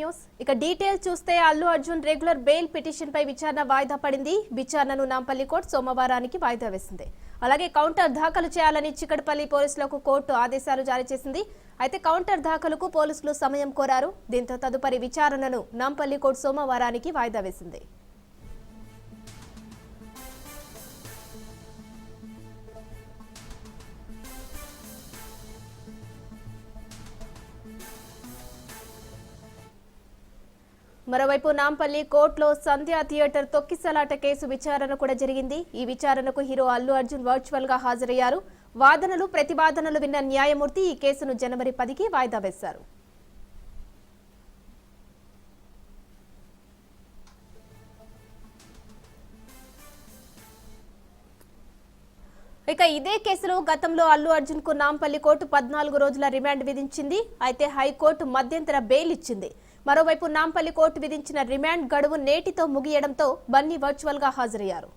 News ఇక details చూస్తే Allu Arjun regular bail petition పై విచారణ వాయిదా పడింది. విచారణను నాంపల్లి కోర్టు సోమవారానికి వాయిదా వేసింది. అలాగే కౌంటర్ దాఖలు చేయాలని చిక్కడపల్లి పోలీసులకు కోర్టు ఆదేశాలు జారీ చేసింది. అయితే కౌంటర్ దాఖలుకు పోలీసులు సమయం కోరారు. దీంతో తదుపరి విచారణను నాంపల్లి కోర్టు సోమవారానికి వాయిదా వేసింది. మరోవైపు నాంపల్లి కోర్టులో సంధ్యా థియేటర్ తొక్కిసలాట కేసు విచారణ కూడా జరిగింది. ఈ విచారణకు హీరో అల్లు అర్జున్ వర్చువల్ గా హాజరయ్యారు. వాదనలు ప్రతివాదనలు విన్న న్యాయమూర్తి ఈ కేసును జనవరి 10కి వాయిదా వేశారు. ఇక ఇదే కేసులో గతంలో అల్లు అర్జున్ కు నాంపల్లి కోర్టు 14 రోజుల రిమాండ్ విధించింది. అయితే హైకోర్టు మధ్యంతర బెయిల్ ఇచ్చింది. మరోవైపు నాంపల్లి కోర్టు విధించిన రిమాండ్ గడువు నేటితో ముగియడంతో బన్నీ వర్చువల్ గా హాజరయ్యారు.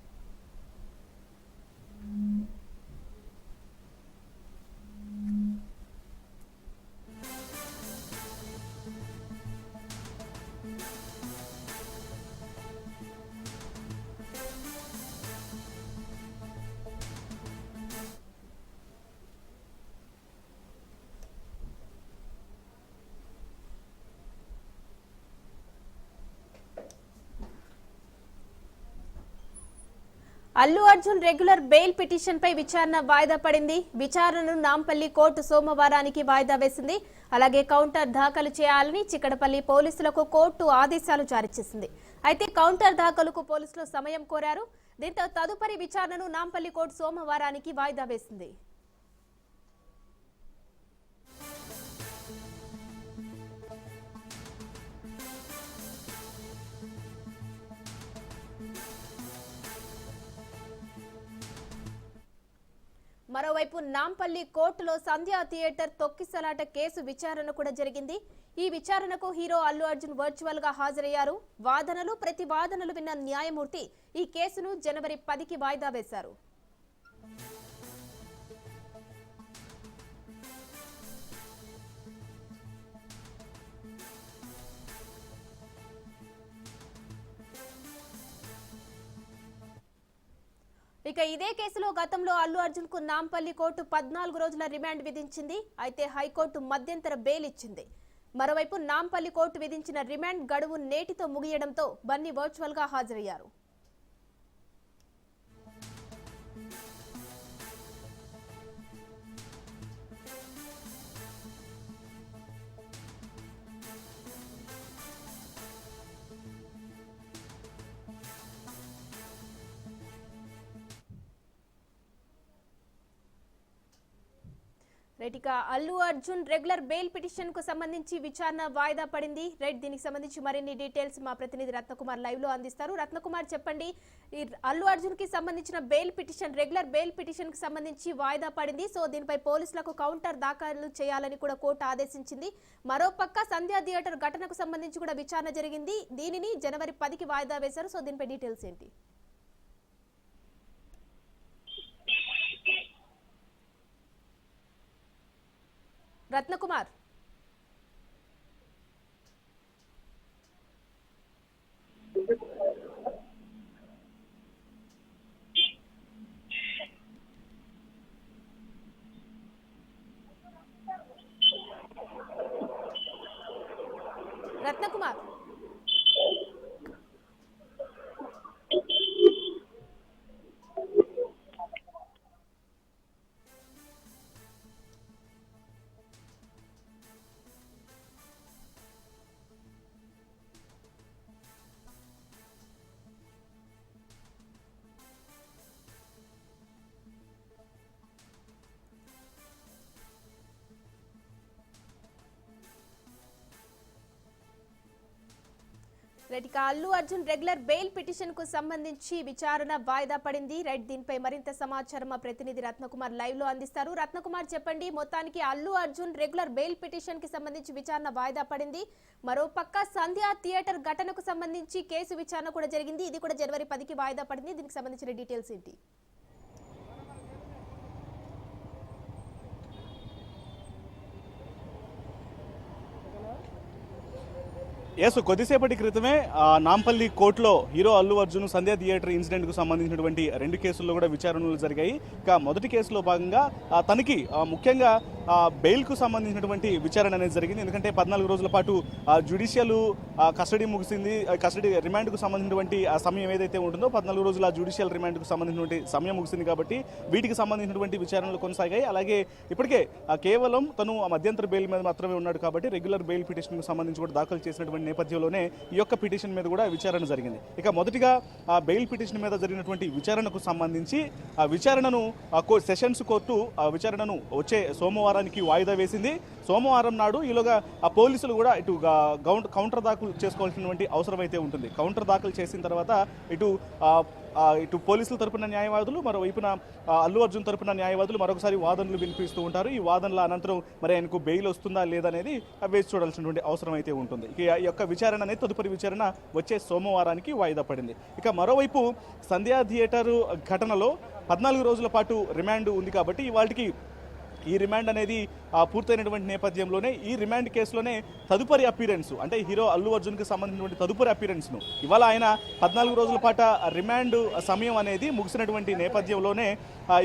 Allu Arjun regular bail petition పై విచారణ వాయిదా పడింది. విచారణను నాంపల్లి కోర్టు సోమవారానికి వాయిదా వేసింది. అలాగే కౌంటర్ దాఖలు చేయాలని చిక్కడపల్లి పోలీసులకు కోర్టు ఆదేశాలు జారీ చేసింది. అయితే కౌంటర్ దాఖలుకు పోలీసులు సమయం కోరారు. దీంతో తదుపరి విచారణను నాంపల్లి కోర్టు సోమవారానికి వాయిదా వేసింది. మరోవైపు నాంపల్లి కోర్టులో సంధ్యా థియేటర్ తొక్కిసలాట కేసు విచారణ కూడా జరిగింది. ఈ విచారణకు హీరో అల్లు అర్జున్ వర్చువల్ గా హాజరయ్యారు. వాదనలు ప్రతివాదనలు విన్న న్యాయమూర్తి ఈ కేసును జనవరి 10కి వాయిదా వేశారు. ఇక ఇదే కేసులో గతంలో అల్లు అర్జున్ కు నాంపల్లి కోర్టు 14 రోజుల రిమాండ్ విధించింది. అయితే హైకోర్టు మధ్యంతర బెయిల్ ఇచ్చింది. మరోవైపు నాంపల్లి కోర్టు విధించిన రిమాండ్ గడువు నేటితో ముగియడంతో బన్నీ వర్చువల్ గా హాజరయ్యారు. ఇక Allu Arjun regular bail petition కు సంబంధించి విచారణ వాయిదా పడింది. దీనికి సంబంధించి మరిన్ని డీటెయిల్స్ మా ప్రతినిధి రత్నకుమార్ లైవ్ లో అందిస్తారు. రత్నకుమార్, చెప్పండి, ఈ అల్లు అర్జున్ కి సంబంధించిన bail petition regular bail petition కి సంబంధించి వాయిదా పడింది. సో దీనిపై పోలీసులకు కౌంటర్ దాఖలు చేయాలని కూడా కోర్టు ఆదేశించింది. మరోపక్క సంధ్యా థియేటర్ ఘటనకు సంబంధించి కూడా విచారణ జరిగింది. దీనిని జనవరి 10కి వాయిదా వేశారు. సో దీనిపై డీటెయిల్స్ ఏంటి? రత్నకుమార్, రత్నకుమార్ ఇక Allu Arjun regular bail petition కు సంబంధించి విచారణ వాయిదా పడింది. దీనిపై మరింత సమాచారం మా ప్రతినిధి రత్నకుమార్ లైవ్ లో అందిస్తారు. రత్నకుమార్, చెప్పండి, మొత్తానికి Allu Arjun regular bail petition కి సంబంధించి విచారణ వాయిదా పడింది. మరోపక్క సంధ్యా థియేటర్ ఘటనకు సంబంధించి కేసు విచారణ కూడా జరిగింది. ఇది కూడా జనవరి 10కి వాయిదా పడింది. దీనికి సంబంధించిన డీటెయిల్స్ ఏంటి? ఎస్ కొద్దిసేపటి క్రితమే నాంపల్లి కోర్టులో హీరో అల్లు అర్జున్ సంధ్యా థియేటర్ ఇన్సిడెంట్ కు సంబంధించినటువంటి 2 కేసుల్లో కూడా విచారణలు జరిగాయి. ఇక మొదటి కేసులో భాగంగా తనకి ముఖ్యంగా బెయిల్ కు సంబంధించినటువంటి విచారణ అనేది జరిగింది. ఎందుకంటే 14 రోజుల పాటు జ్యుడిషియల్ కస్టడీ ముగిసింది. కస్టడీ రిమాండ్ కు సంబంధించినటువంటి సమయం ఏదైతే ఉంటుందో 14 రోజుల జ్యుడిషియల్ రిమాండ్ కు సంబంధించినటువంటి సమయం ముగిసింది కాబట్టి వీటికి సంబంధించినటువంటి విచారణలు కొనసాగాయి. అలాగే ఇప్పటికే కేవలం తను మధ్యంతర బెయిల్ మీద మాత్రమే ఉన్నాడు కాబట్టి రెగ్యులర్ బెయిల్ పిటిషన్ కు సంబంధించి కూడా దాఖలు చేసినటువంటి నేపథ్యంలోనే ఈ యొక్క పిటిషన్ మీద కూడా విచారణ జరిగింది. ఇక మొదటిగా బెయిల్ పిటిషన్ మీద జరిగినటువంటి విచారణకు సంబంధించి ఆ విచారణను సెషన్స్ కోర్టు విచారణను వచ్చే సోమవారానికి వాయిదా వేసింది. సోమవారం నాడు ఈలోగా పోలీసులు కూడా ఇటు కౌంటర్ దాఖలు చేసుకోవాల్సినటువంటి అవసరం అయితే ఉంటుంది. కౌంటర్ దాఖలు చేసిన తర్వాత ఇటు పోలీసుల తరపున న్యాయవాదులు, మరోవైపున అల్లు అర్జున్ తరపున న్యాయవాదులు మరొకసారి వాదనలు వినిపిస్తూ ఉంటారు. ఈ వాదనల అనంతరం మరి ఆయనకు బెయిల్ వస్తుందా లేదనేది వేచి చూడాల్సినటువంటి అవసరం అయితే ఉంటుంది. ఇక ఈ యొక్క విచారణ అనేది తదుపరి విచారణ వచ్చే సోమవారానికి వాయిదా పడింది. ఇక మరోవైపు సంధ్యా థియేటర్ ఘటనలో 14 రోజుల పాటు రిమాండ్ ఉంది కాబట్టి ఇవాళకి ఈ రిమాండ్ అనేది పూర్తయినటువంటి నేపథ్యంలోనే ఈ రిమాండ్ కేసులోనే తదుపరి అపీరెన్స్ అంటే హీరో అల్లు అర్జున్కి సంబంధించినటువంటి తదుపరి అపీరెన్స్ను ఇవాళ ఆయన 14 రోజుల పాటు రిమాండ్ సమయం అనేది ముగిసినటువంటి నేపథ్యంలోనే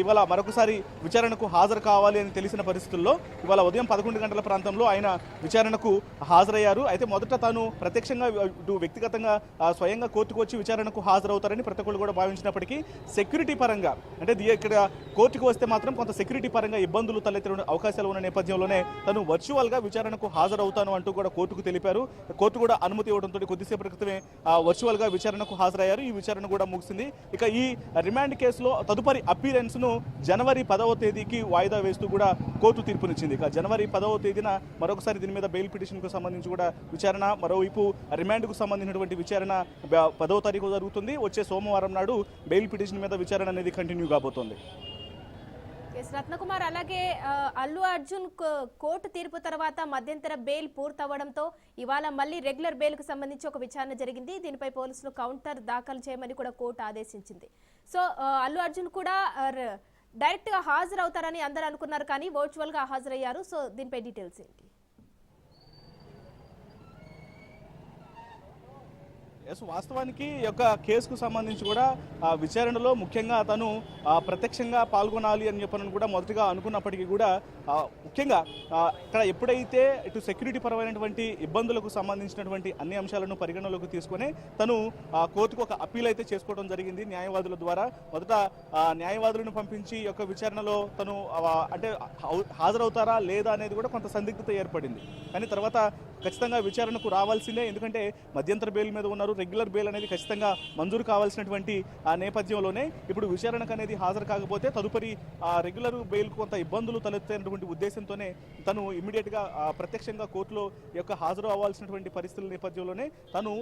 ఇవాళ మరొకసారి విచారణకు హాజరు కావాలి అని తెలిసిన పరిస్థితుల్లో ఇవాళ ఉదయం 11 గంటల ప్రాంతంలో ఆయన విచారణకు హాజరయ్యారు. అయితే మొదట తాను ప్రత్యక్షంగా వ్యక్తిగతంగా స్వయంగా కోర్టుకు వచ్చి విచారణకు హాజరవుతారని ప్రతి ఒక్కరు కూడా భావించినప్పటికీ సెక్యూరిటీ పరంగా అంటే ఇక్కడ కోర్టుకు వస్తే మాత్రం కొంత సెక్యూరిటీ పరంగా ఇబ్బందులు తలెత్తిన అవకాశాలు ఉన్న నేపథ్యంలోనే తను వర్చువల్గా విచారణకు హాజరవుతాను అంటూ కూడా కోర్టుకు తెలిపారు. కోర్టు కూడా అనుమతి ఇవ్వడంతో కొద్దిసేపటి క్రితమే వర్చువల్గా విచారణకు హాజరయ్యారు. ఈ విచారణ కూడా ముగిసింది. ఇక ఈ రిమాండ్ కేసులో తదుపరి అపీరెన్స్ను జనవరి 10వ తేదీకి వాయిదా వేస్తూ కూడా కోర్టు తీర్పునిచ్చింది. ఇక జనవరి 10వ తేదీన మరొకసారి దీని మీద బెయిల్ పిటిషన్కు సంబంధించి కూడా విచారణ, మరోవైపు రిమాండ్కు సంబంధించినటువంటి విచారణ 10వ తారీఖు జరుగుతుంది. వచ్చే సోమవారం నాడు బెయిల్ పిటిషన్ మీద విచారణ అనేది కంటిన్యూ కాబోతోంది. రత్నకుమార్, అలాగే అల్లు అర్జున్ కోర్టు తీర్పు తర్వాత మధ్యంతర బెయిల్ పూర్తవడంతో ఇవాళ మళ్ళీ రెగ్యులర్ బెయిల్ కు సంబంధించి ఒక విచారణ జరిగింది. దీనిపై పోలీసులు కౌంటర్ దాఖలు చేయమని కూడా కోర్టు ఆదేశించింది. సో అల్లు అర్జున్ కూడా డైరెక్ట్ గా హాజరవుతారని అందరూ అనుకున్నారు, కానీ వర్చువల్ గా హాజరయ్యారు. సో దీనిపై డీటెయిల్స్ ఏంటి? వాస్తవానికి ఈ యొక్క కేసుకు సంబంధించి కూడా విచారణలో ముఖ్యంగా తను ప్రత్యక్షంగా పాల్గొనాలి అని చెప్పని కూడా మొదటిగా అనుకున్నప్పటికీ కూడా ముఖ్యంగా ఇక్కడ ఎప్పుడైతే ఇటు సెక్యూరిటీ పరమైనటువంటి ఇబ్బందులకు సంబంధించినటువంటి అన్ని అంశాలను పరిగణలోకి తీసుకొని తను కోర్టుకు ఒక అప్పీల్ అయితే చేసుకోవడం జరిగింది న్యాయవాదుల ద్వారా. మొదట న్యాయవాదులను పంపించి ఈ యొక్క విచారణలో తను అంటే హాజరవుతారా లేదా అనేది కూడా కొంత సందిగ్ధత ఏర్పడింది. కానీ తర్వాత ఖచ్చితంగా విచారణకు రావాల్సిందే, ఎందుకంటే మధ్యంతర బెయిల్ మీద ఉన్నారు. రెగ్యులర్ బెయిల్ అనేది ఖచ్చితంగా మంజూరు కావాల్సినటువంటి ఆ నేపథ్యంలోనే ఇప్పుడు విచారణకు అనేది హాజరు కాకపోతే తదుపరి రెగ్యులర్ బెయిల్ కొంత ఇబ్బందులు తలెత్తేటువంటి ఉద్దేశంతోనే తను ఇమ్మీడియట్గా ప్రత్యక్షంగా కోర్టులో యొక్క హాజరు అవ్వాల్సినటువంటి పరిస్థితుల నేపథ్యంలోనే తను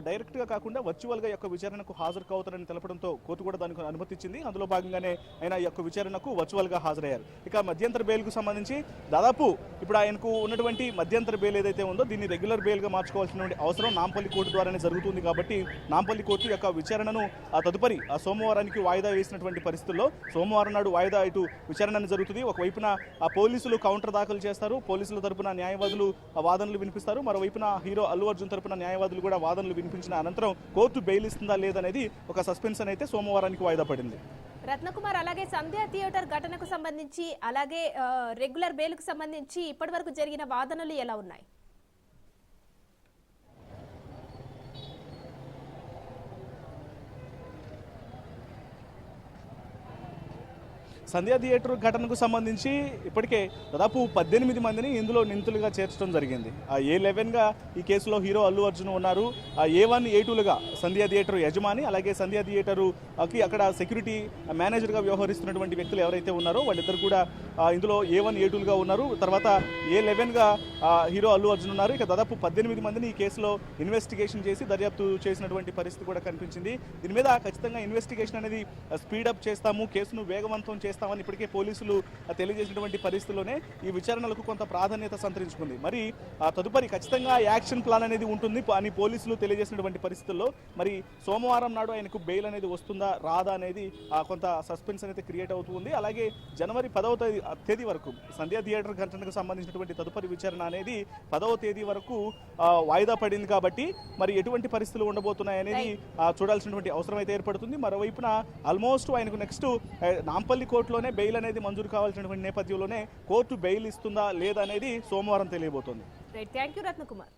డైరెక్ట్గా కాకుండా వర్చువల్గా యొక్క విచారణకు హాజరు కావుతారని తెలపడంతో కోర్టు కూడా దానికి అనుమతించింది. అందులో భాగంగానే ఆయన యొక్క విచారణకు వర్చువల్గా హాజరయ్యారు. ఇక మధ్యంతర బెయిల్కు సంబంధించి దాదాపు ఇప్పుడు ఆయనకు ఉన్నటువంటి మధ్యంతర బెయిల్ ఏదైతే ఉందో దీన్ని రెగ్యులర్ బెయిల్గా మార్చుకోవాల్సినటువంటి అవసరం నాంపల్లి కోర్టు ద్వారానే జరుగుతుంది కాబట్టి నాంపల్లి కోర్టు యొక్క విచారణను తదుపరి సోమవారానికి వాయిదా వేసినటువంటి పరిస్థితుల్లో సోమవారం నాడు వాయిదా ఇటు విచారణ జరుగుతుంది. ఒకవైపున పోలీసులు కౌంటర్ దాఖలు చేస్తారు, పోలీసుల తరపున న్యాయవాదులు వాదనలు వినిపిస్తారు, మరోవైపున హీరో అల్లు అర్జున్ తరపున న్యాయవాదులు కూడా వాదనలు వినిపించిన అనంతరం కోర్టు బెయిల్ ఇస్తుందా లేదనేది ఒక సస్పెన్షన్ అయితే సోమవారానికి వాయిదా పడింది. రత్నకుమార్, అలాగే సంధ్యా థియేటర్ ఘటనకు సంబంధించి అలాగే రెగ్యులర్ బెయిల్ కు సంబంధించి ఇప్పటివరకు జరిగిన వాదనలు ఎలా ఉన్నాయి? సంధ్యా థియేటర్ ఘటనకు సంబంధించి ఇప్పటికే దాదాపు 18 మందిని ఇందులో నిందితులుగా చేర్చడం జరిగింది. A11గా ఈ కేసులో హీరో అల్లు అర్జున్ ఉన్నారు. A1, A2లుగా సంధ్యా థియేటర్ యజమాని, అలాగే సంధ్యా థియేటర్కి అక్కడ సెక్యూరిటీ మేనేజర్గా వ్యవహరిస్తున్నటువంటి వ్యక్తులు ఎవరైతే ఉన్నారో వాళ్ళిద్దరు కూడా ఇందులో A1, A2లుగా ఉన్నారు. తర్వాత A11గా హీరో అల్లు అర్జున్ ఉన్నారు. ఇక దాదాపు 18 మందిని ఈ కేసులో ఇన్వెస్టిగేషన్ చేసి దర్యాప్తు చేసినటువంటి పరిస్థితి కూడా కనిపించింది. దీని మీద ఖచ్చితంగా ఇన్వెస్టిగేషన్ అనేది స్పీడప్ చేస్తాము, కేసును వేగవంతం చేస్తామని ఇప్పటికే పోలీసులు తెలియజేసినటువంటి పరిస్థితుల్లోనే ఈ విచారణలకు కొంత ప్రాధాన్యత సంతరించుకుంది. మరి తదుపరి ఖచ్చితంగా యాక్షన్ ప్లాన్ అనేది ఉంటుంది అని పోలీసులు తెలియజేసినటువంటి పరిస్థితుల్లో మరి సోమవారం నాడు ఆయనకు బెయిల్ అనేది వస్తుందా రాదా అనేది కొంత సస్పెన్స్ అనేది క్రియేట్ అవుతుంది. అలాగే జనవరి 10వ తేదీ తేదీ వరకు సంధ్యా థియేటర్ ఘటనకు సంబంధించినటువంటి తదుపరి విచారణ అనేది 10వ తేదీ వరకు వాయిదా పడింది కాబట్టి మరి ఎటువంటి పరిస్థితులు ఉండబోతున్నాయనేది చూడాల్సినటువంటి అవసరం అయితే ఏర్పడుతుంది. మరోవైపున ఆల్మోస్ట్ ఆయనకు నెక్స్ట్ నాంపల్లి కోర్టులోనే బెయిల్ అనేది మంజూరు కావాల్సినటువంటి నేపథ్యంలోనే కోర్టు బెయిల్ ఇస్తుందా లేదా అనేది సోమవారం తెలియబోతోంది. Thank you Ratnakumar.